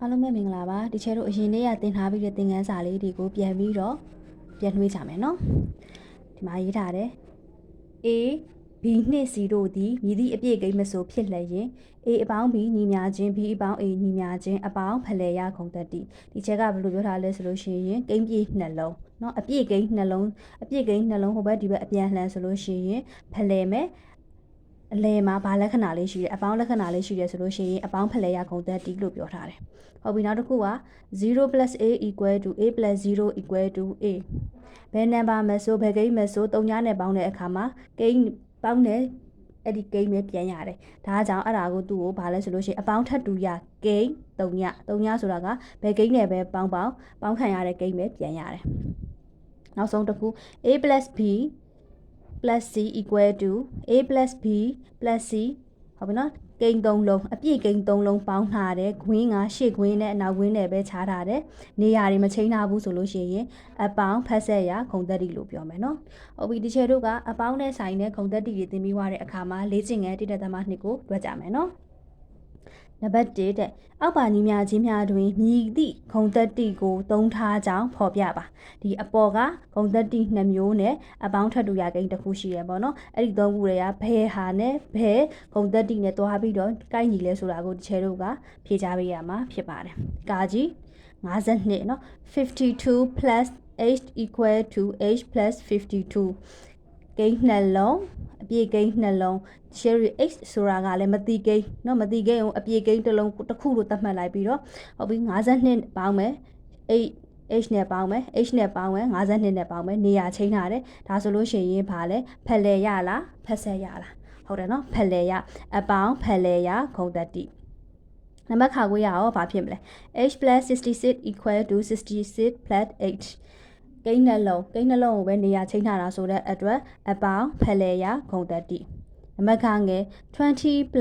အားလုံးပဲမင်္ဂလာပါဒီချဲတို့အရင်နေ့ကသင်ထားပြီးတဲ့သင်ခန်းစာလေးတွေကိုပြန်ပြီးတော့ပြန်နှွှေးကြမယ်နော်ဒီမှာရေးထားတယ် A B နှင့် C တို့သည်မြည်သည့်အပြည့်ကိန်းမဆိုဖြစ်လျက်ရင် A အပေါင်း B ညီများခြင်း B အပေါင်း A ညီများခြင်းအပေါင်းဖလှယ်ရခုံသက်တည်ဒီချက်ကဘယ်လိုပြောထားလဲဆိုလို့ရှိရင်ကိန်းပြည့်နှလုံးเนาะအပြည့်ကိန်းနှလုံးဟိုဘက်ဒီဘက်အပြန်လှန်ဆိုလို့ရှိရင်ဖလှယ်မယ်အလဲမှာဘာလက္ခဏာလေးရှိတယ်အပေါင်းလက္ခဏာလေးရှိတယ်ဆိုလို့ရှိရင်အပေါင်းဖလှယ်ရခုံသက်တည်လို့ပြောထားတယ်ဟုတ်ပြီနောက်တစ်ခုက0 + a = a + 0 = a ဘယ်နံပါတ်မဆိုဘယ်ကိန်းမဆို3ညနဲ့ပေါင်းတဲ့အခါမှာကိန်းပေါင်းတဲ့အဲ့ဒီကိန်းပဲပြန်ရတယ်ဒါကြောင့်အဲ့ဒါကိုသူ့ကိုဘာလဲဆိုလို့ရှိရင်အပေါင်းထပ်တူရကိန်း3ညဆိုတာကဘယ်ကိန်းနဲ့ပဲပေါင်းခံရတဲ့ကိန်းပဲပြန်ရတယ်နောက်ဆုံးတစ်ခု a + b + c = a + b + c ဟုတ်ပြီနော်ကိန်း3လုံးအပြည့်ကိန်း3လုံးပေါင်းထားတဲ့ခွင်းကရှေ့ခွင်းနဲ့အနောက်ခွင်းနဲ့ပဲခြားထားတဲ့နေရာတွေမချိန်ထားဘူးဆိုလို့ရှိရင်အပေါင်းဖက်ဆက်ရခုံသက်တိလို့ပြောမယ်နော်ဟုတ်ပြီဒီချေတို့ကအပေါင်းနဲ့ဆိုင်တဲ့ခုံသက်တိတွေသင်ပြီးွားတဲ့အခါမှာလေ့ကျင့်ငယ်တိတက်သမ2ကိုတွက်ကြမယ်နော်နံပါတ်1တဲ့အောက်ပါညီများချင်းများတွင်မြည်သည့်ခုံသက်တိကိုသုံးထားကြောင်းဖော်ပြပါဒီအပေါ်ကခုံသက်တိ2မျိုးနဲ့အပေါင်းထပ်တူရကိန်းတစ်ခုရှိရပေါ့နော်အဲ့ဒီ3ခုတွေကဘယ်ဟာနဲ့ဘယ်ခုံသက်တိနဲ့တွားပြီးတော့ကိုက်ညီလဲဆိုတာကိုဒီချဲတို့ကဖြေချပေးရမှာဖြစ်ပါတယ်ကာကြီး52เนาะ52 + h = h + 52ကိန်းနှလုံးအပြည့်ကိန်းနှလုံး cherry h ဆိုတာကလည်းမတိကိန်းเนาะမတိကိန်းကိုအပြည့်ကိန်းတစ်လုံးတစ်ခုလို့သတ်မှတ်လိုက်ပြီးတော့ဟုတ်ပြီ52ပေါင်းမယ် h နဲ့ပေါင်းမယ် h နဲ့ပေါင်းမယ်52နဲ့ပေါင်းမယ်နေရာချိန်ထားတယ်ဒါဆိုလို့ရှိရင်ဘာလဲဖက်လဲရလားဖက်ဆက်ရလားဟုတ်တယ်เนาะဖက်လဲရအပေါင်းဖက်လဲရခုံသက်တိနံပါတ်ခါကိုရအောင်ဘာဖြစ်မလဲ h + 66 = 66 + 8ကိန်းနှလုံးကိုပဲနေရာချိန်ထားတာဆိုတဲ့အတွက်အပေါင်းဖက်လဲရခုံသက်တိနံပါတ်ခါငယ်20 +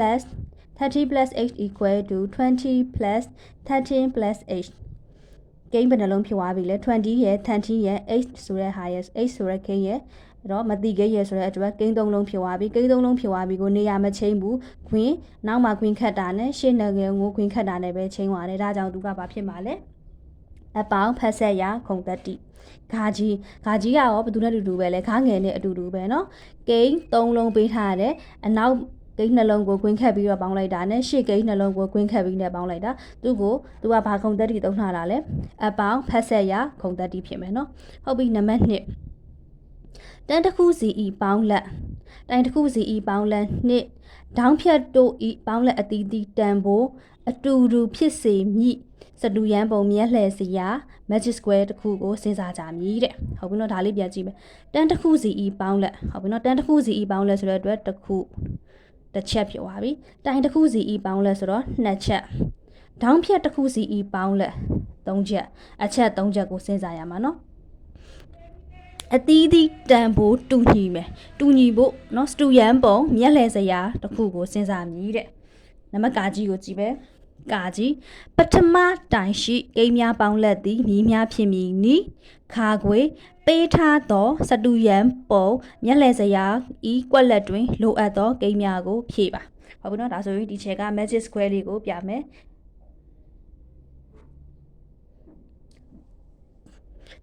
30 + h = 20 + 13 + hကိန်းဘယ်နှလုံးဖြစ်သွားပြီလဲ20ရဲ့30ရဲ့hဆိုတဲ့ဟာရဲ့ h ဆိုတဲ့ကိန်းရဲ့အဲ့တော့မတိကိန်းရဲ့ဆိုတဲ့အတွက်ကိန်း3လုံးဖြစ်သွားပြီကိန်း3လုံးဖြစ်သွားပြီကိုနေရာမချိန်ဘူးခွင်းနောက်မှာခွင်းခတ်တာနဲ့ရှေ့နယ်ငယ်ကိုခွင်းခတ်တာနဲ့ပဲချိန်သွားတယ်ဒါကြောင့်သူကဘာဖြစ်မှာလဲအပေါင်းဖက်ဆက်ရခုံသက်တိဂါကြီးကရောဘယ်သူနဲ့အတူတူပဲလဲခါငယ်နဲ့အတူတူပဲเนาะကိန်း3လုံးပေးထားရတယ်အနောက်ကိန်းနှလုံးကိုခွင်းခတ်ပြီးတော့ပေါင်းလိုက်တာနဲ့ရှေ့ကိန်းနှလုံးကိုခွင်းခတ်ပြီးနဲ့ပေါင်းလိုက်တာသူကဘာခုံသက်တိသုံးထားတာလဲအပေါင်းဖက်ဆက်ရခုံသက်တိဖြစ်မယ်เนาะဟုတ်ပြီနံပါတ်2တန်းတစ်ခုစီဤပေါင်းလက်တိုင်းတစ်ခုစီဤပေါင်းလက်နှစ်ဒေါင်းဖြတ်တို့ဤပေါင်းလက်အသီးသီးတန်ဖို့အတူတူဖြစ်စေမည်စတူရန်ပုံမြက်လှဲစရာ magic square တစ်ခုကိုစဉ်းစားကြမည်တဲ့ဟုတ်ပြီနော်ဒါလေးပြန်ကြည့်မယ်တန်းတစ်ခုစီဤပေါင်းလက်ဟုတ်ပြီနော်တန်းတစ်ခုစီဤပေါင်းလက်ဆိုတဲ့အတွက်တစ်ခုတစ်ချက်ဖြစ်သွားပြီတိုင်းတစ်ခုစီဤပေါင်းလက်ဆိုတော့2ချက်ဒေါင်းဖြတ်တစ်ခုစီဤပေါင်းလက်3ချက်အချက်3ချက်ကိုစဉ်းစားရမှာနော်အသီးသီးတန်ဖို့တူညီမယ်တူညီဖို့เนาะစတူရန်ပုံမျက်လှည့်စရာတစ်ခုကိုစဉ်းစားမည်တဲ့နံပါတ်ကာကြီးကိုကြည့်ပဲကာကြီးပထမတိုင်ရှိကိန်းများပေါင်းလက်သည်မြည်များဖြစ်မည်နီခါခွေပေးထားသောစတူရန်ပုံမျက်လှည့်စရာဤကွက်လက်တွင်လိုအပ်သောကိန်းများကိုဖြည့်ပါဟုတ်ပြီเนาะဒါဆိုရင်ဒီချက်က magic square လေးကိုပြမယ်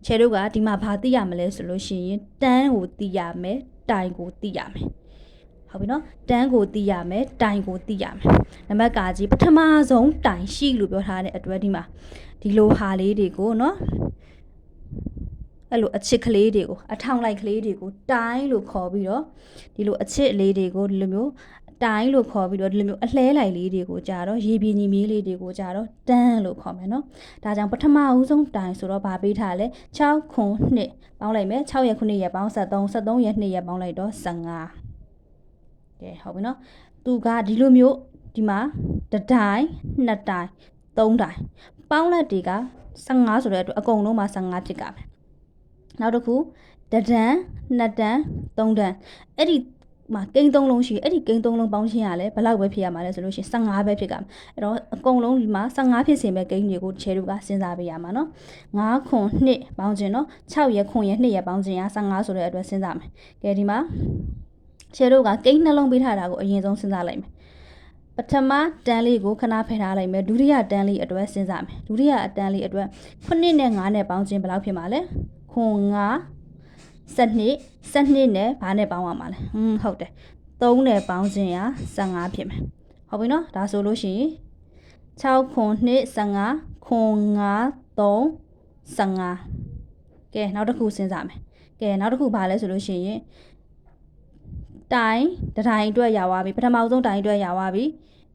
ချဲတို့ကဒီမှာဘာသိရမလဲဆိုလို့ရှိရင်တန်းကိုသိရမယ်တိုင်ကိုသိရမယ်ဟုတ်ပြီနော်တန်းကိုသိရမယ်တိုင်ကိုသိရမယ်နံပါတ်ကာကြီးပထမဆုံးတိုင်ရှိလို့ပြောထားတဲ့အတွက်ဒီမှာဒီလိုဟာလေးတွေကိုနော်အဲ့လိုအချစ်ကလေးတွေကိုအထောင်လိုက်ကလေးတွေကိုတိုင်လို့ခေါ်ပြီးတော့ဒီလိုအချစ်လေးတွေကိုဒီလိုမျိုးတိုင်လို့ခေါ်ပြီးတော့ဒီလိုမျိုးအလှဲလိုက်လေးတွေကိုကြာတော့ရေပြင်းကြီးမြေးလေးတွေကိုကြာတော့တန်းလို့ခေါ်မယ်နော်ဒါကြောင့်ပထမဦးဆုံးတိုင်ဆိုတော့ဗာပေးထားလဲ6ခွန်2ပေါင်းလိုက်မယ်6ရက်9ရက်ပေါင်း73 73ရက်2ရက်ပေါင်းလိုက်တော့15ကဲဟုတ်ပြီနော်သူကဒီလိုမျိုးဒီမှာ1တိုင်2တိုင်3တိုင်ပေါင်းလက်တွေက15ဆိုတဲ့အတွက်အကုန်လုံးမှာ15ဖြစ်ကြမယ်နောက်တစ်ခု1တန်း2တန်း3တန်းအဲ့ဒီမှာကိန်း3လုံးရှိအဲ့ဒီကိန်း3လုံးပေါင်းချင်းရလဲဘယ်လောက်ပဲဖြစ်ရမှာလဲဆိုလို့ရှိရင်15ပဲဖြစ်ကြမှာအဲ့တော့အကုန်လုံးဒီမှာ15ဖြစ်စင်ပဲကိန်းတွေကိုချဲတို့ကစဉ်းစားပေးရမှာနော်9ခွန်2ပေါင်းချင်းနော်6ရက်ခွန်ရက်2ရက်ပေါင်းချင်းရ15ဆိုတဲ့အတွက်စဉ်းစားမယ်ကဲဒီမှာချဲတို့ကကိန်းနှလုံးပေးထားတာကိုအရင်ဆုံးစဉ်းစားလိုက်မယ်ပ ထမတန်းလေးကိုခဏဖယ်ထားလိုက်မယ်ဒုတိယတန်းလေးအတွက်စဉ်းစားမယ်ဒုတိယအတန်းလေးအတွက်9နဲ့9နဲ့ပေါင်းခြင်းဘယ်လောက်ဖြစ်မှာလဲခွန်9 12နဲ့ဘာနဲ့ပေါင်းရမှာလဲဟုတ်တယ်3နဲ့ပေါင်းခြင်းရ15ဖြစ်မယ်ဟုတ်ပြီနော်ဒါဆိုလို့ရှိရင်6ခွန်2 15ခွန်9 3 15ကဲနောက်တစ်ခုစဉ်းစားမယ်ကဲနောက်တစ်ခုဘာလဲဆိုလို့ရှိရင်တိုင်အတွက်ရသွားပြီပထမဆုံးတိုင်အတွက်ရသွားပြီ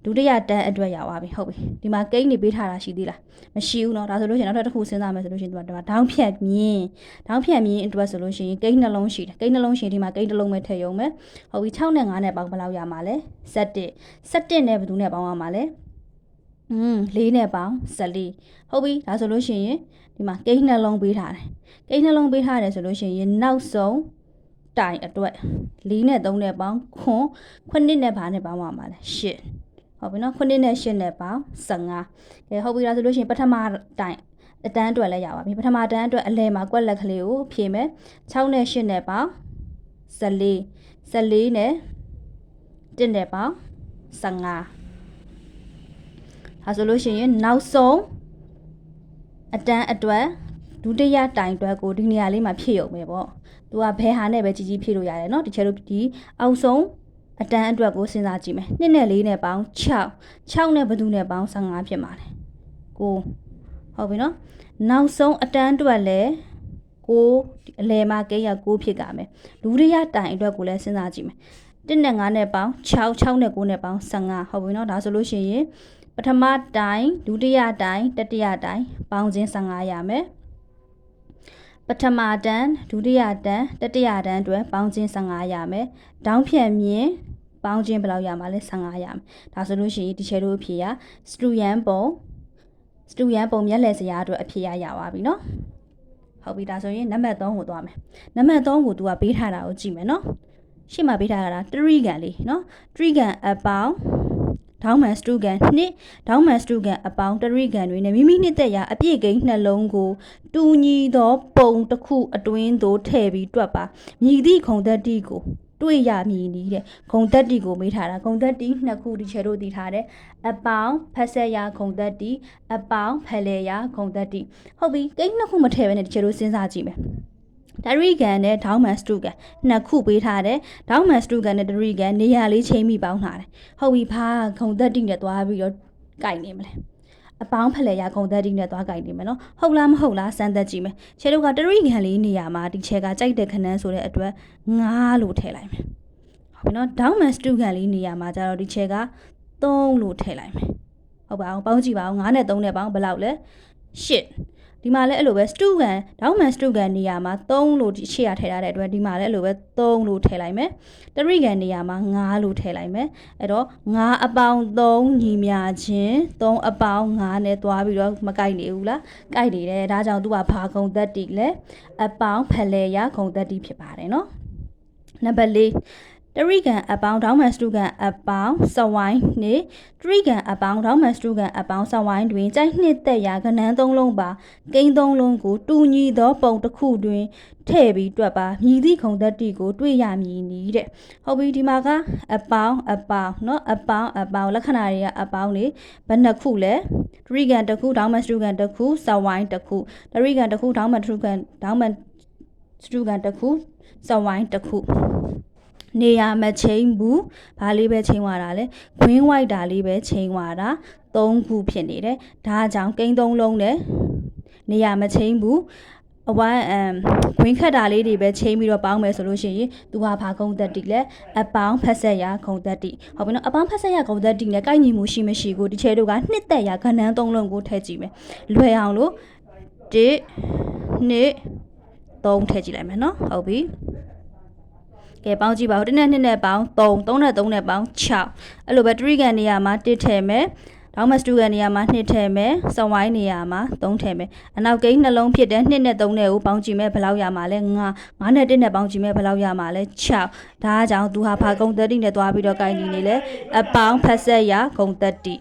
ဒုတိယတန်းအတွက်ရသွားပြီဟုတ်ပြီဒီမှာကိန်းနေပေးထားတာရှိသေးလားမရှိဘူးเนาะဒါဆိုလို့ရှိရင်နောက်တစ်ခုစဉ်းစားမယ်ဆိုလို့ရှိရင်ဒီမှာဒေါင်းဖြတ်မြင်းအတွက်ဆိုလို့ရှိရင်ကိန်းနှလုံးရှိတယ်ကိန်းနှလုံးရှိရင်ဒီမှာကိန်းတစ်လုံးပဲထည့်ရုံပဲဟုတ်ပြီ6နဲ့9နဲ့ပေါင်းဘယ်လောက်ရမှာလဲ17နဲ့ဘယ်သူနဲ့ပေါင်းရမှာလဲ4နဲ့ပေါင်း14ဟုတ်ပြီဒါဆိုလို့ရှိရင်ဒီမှာကိန်းနှလုံးပေးထားတယ်ကိန်းနှလုံးပေးထားတယ်ဆိုလို့ရှိရင်နောက်ဆုံးတိုင်အတွက်4နဲ့3နဲ့ပေါင်း9နဲ့ဘာနဲ့ပေါင်းရမှာလဲ8ဟုတ်ပြီနော်9နဲ့8နဲ့ပေါင်း15ကဲဟုတ်ပြီဒါဆိုလို့ရှိရင်ပထမတိုင်အတန်းအတွက်လည်းရပါပြီပထမတန်းအတွက်အလယ်မှာကွက်လက်ကလေးကိုဖြည့်မယ်6နဲ့8နဲ့ပေါင်း14နဲ့1နဲ့ပေါင်း15ဒါဆိုလို့ရှိရင်နောက်ဆုံးအတန်းအတွက်ဒုတိယတိုင်အတွက်ကိုဒီနေရာလေးမှာဖြည့်ရုံပဲပေါ့သူကဘယ်ဟာနဲ့ပဲကြီးဖြည့်လို့ရတယ်เนาะတချို့ဒီအောက်ဆုံးအတန်းအတွက်ကိုစဉ်းစားကြည့်မယ်2နဲ့4နဲ့ပေါင်း6နဲ့ဘယ်သူနဲ့ပေါင်း15ဖြစ်မှာလဲကိုဟုတ်ပြီเนาะနောက်ဆုံးအတန်းအတွက်လည်းကိုအလယ်မှာကိန်းရ6ဖြစ်ကြမယ်ဒုတိယတိုင်အတွက်ကိုလည်းစဉ်းစားကြည့်မယ်1နဲ့5နဲ့ပေါင်း6နဲ့9နဲ့ပေါင်း15ဟုတ်ပြီเนาะဒါဆိုလို့ရှိရင်ပထမတိုင်ဒုတိယတိုင်တတိယတိုင်ပေါင်းခြင်း15ရမယ်ပထမတန်းဒုတိယတန်းတတိယတန်းအတွက်ပေါင်းခြင်း15ရမယ်ဒေါင်းဖြတ်မြင်းပေါင်းခြင်းဘယ်လောက်ရမှာလဲ15ရမယ်ဒါဆိုလို့ရှိရင်ဒီချေတို့အဖြေကစတူယန်ပုံမျက်လှည့်စရာအတွက်အဖြေရပါပြီเนาะဟုတ်ပြီဒါဆိုရင်နံပါတ်3ကိုသွားမယ်နံပါတ်3ကို तू ကပေးထားတာကိုကြည့်မယ်เนาะရှေ့မှာပေးထားတာတရီကန်လေးเนาะတရီကန်အပေါင်းဒေါင်းမန်စတူကန်နှစ်ဒေါင်းမန်စတူကန်အပေါင်းတရီကန်တွေနဲ့မိမိနှစ်သက်ရာအပြည့်ကိန်းနှလုံးကိုတူညီသောပုံတစ်ခုအတွင်းသို့ထည့်ပြီးတွက်ပါမြည်သည့်ခုံသက်တိကိုတွေ့ရမည်နည်းတဲ့ခုံသက်တိကိုမေးထားတာခုံသက်တိနှစ်ခုဒီချေတို့သိထားတယ်အပေါင်းဖက်ဆက်ရာခုံသက်တိအပေါင်းဖလဲရာခုံသက်တိဟုတ်ပြီကိန်းနှစ်ခုမထည့်ဘဲနဲ့ဒီချေတို့စဉ်းစားကြည့်မယ်တရီကန်နဲ့ဒေါင်းမန်စတူကန်နှစ်ခုပေးထားတယ်ဒေါင်းမန်စတူကန်နဲ့တရီကန်နေရာလေးချိန်မိပေါင်းထားတယ်ဟုတ်ပြီဘာခုံသက်တိနဲ့သွားပြီးတော့ကြိုက်နေမလဲအပေါင်းဖလဲရခုံသက်တိနဲ့သွားကြိုက်နေမယ်နော်ဟုတ်လားမဟုတ်လားစမ်းသက်ကြည့်မယ်ချဲတို့ကတရီကန်လေးနေရာမှာဒီချဲကကြိုက်တဲ့ခဏန်းဆိုတဲ့အတွက်9လို့ထည့်လိုက်မယ်ဟုတ်ပြီနော်ဒေါင်းမန်စတူကန်လေးနေရာမှာကျတော့ဒီချဲက3လို့ထည့်လိုက်မယ်ဟုတ်ပါအောင်ပေါင်းကြည့်ပါအောင်9နဲ့3နဲ့ပေါင်းဘယ်လောက်လဲ8ဒီမှာလည်းအဲ့လိုပဲစတူကန်ဒေါင်းမန်စတူကန်နေရာမှာ3လို့ရှေ့ရထည့်ထားတဲ့အတွက်ဒီမှာလည်းအဲ့လိုပဲ3လို့ထည့်လိုက်မယ်တရီကန်နေရာမှာ9လို့ထည့်လိုက်မယ်အဲ့တော့9အပေါင်း3ညီမျှခြင်း3အပေါင်း9နဲ့တွားပြီးတော့မကိုက်နေဘူးလားကိုက်နေတယ်ဒါကြောင့်သူကဘာခုံသက်တိလဲအပေါင်းဖလဲရခုံသက်တိဖြစ်ပါတယ်နော်နံပါတ်4တရီကန်အပေါင်းဒေါင်းမန်စတူကန်အပေါင်းစဝိုင်းနှင့်တရီကန်အပေါင်းဒေါင်းမန်စတူကန်အပေါင်းစဝိုင်းတွင်ကြိုက်နှစ်သက်ရာကဏ္ဍ3လုံးပါကိန်း3လုံးကိုတူညီသောပုံတစ်ခုတွင်ထည့်ပြီးတွက်ပါမြည်သည့်ခုံသက်တိကိုတွေ့ရမည်နည်းတဲ့ဟုတ်ပြီဒီမှာကအပေါင်းเนาะအပေါင်းလက္ခဏာတွေကအပေါင်းတွေဘယ်နှခုလဲတရီကန်တစ်ခုဒေါင်းမန်စတူကန်တစ်ခုစဝိုင်းတစ်ခုတရီကန်တစ်ခုဒေါင်းမန်စတူကန်တစ်ခုစဝိုင်းတစ်ခုနေရာမချိန်ဘူးဘာလေးပဲချိန်သွားတာလဲခွင်းဝိုက်တာလေးပဲချိန်သွားတာ3ခုဖြစ်နေတယ်ဒါကြောင့်ကိန်း3လုံးနဲ့နေရာမချိန်ဘူးအဝမ်းခွင်းခတ်တာလေးတွေပဲချိန်ပြီးတော့ပေါင်းမယ်ဆိုလို့ရှိရင်သူကဘာခုံသက်တိလဲအပေါင်းဖက်ဆက်ရာခုံသက်တိဟုတ်ပြီနော်အပေါင်းဖက်ဆက်ရာခုံသက်တိနဲ့ကိုက်ညီမှုရှိမရှိကိုဒီချဲတို့ကနှစ်သက်ရာကဏ္ဍ3လုံးကိုထည့်ကြည့်မယ်လွယ်အောင်လို့1 2 3ထည့်ကြည့်လိုက်မယ်နော်ဟုတ်ပြီကဲပေါင်းကြည့်ပါဦး1နဲ့2နဲ့ပေါင်း3 3နဲ့3နဲ့ပေါင်း6အဲ့လိုပဲတရီကန်နေရာမှာ1ထည့်မယ်ဒေါင်းမန်စတူကန်နေရာမှာ2ထည့်မယ်စဝိုင်းနေရာမှာ3ထည့်မယ်အနောက်ကိန်းနှလုံးဖြစ်တဲ့2နဲ့3နဲ့ကိုပေါင်းကြည့်မယ်ဘယ်လောက်ရမှာလဲ9နဲ့1နဲ့ပေါင်းကြည့်မယ်ဘယ်လောက်ရမှာလဲ6ဒါကြောင့်သူဟာဘာဂုံသက်တိနဲ့တွားပြီးတော့ကိုင်းနေလေအပေါင်းဖက်ဆက်ရဂုံသက်တိ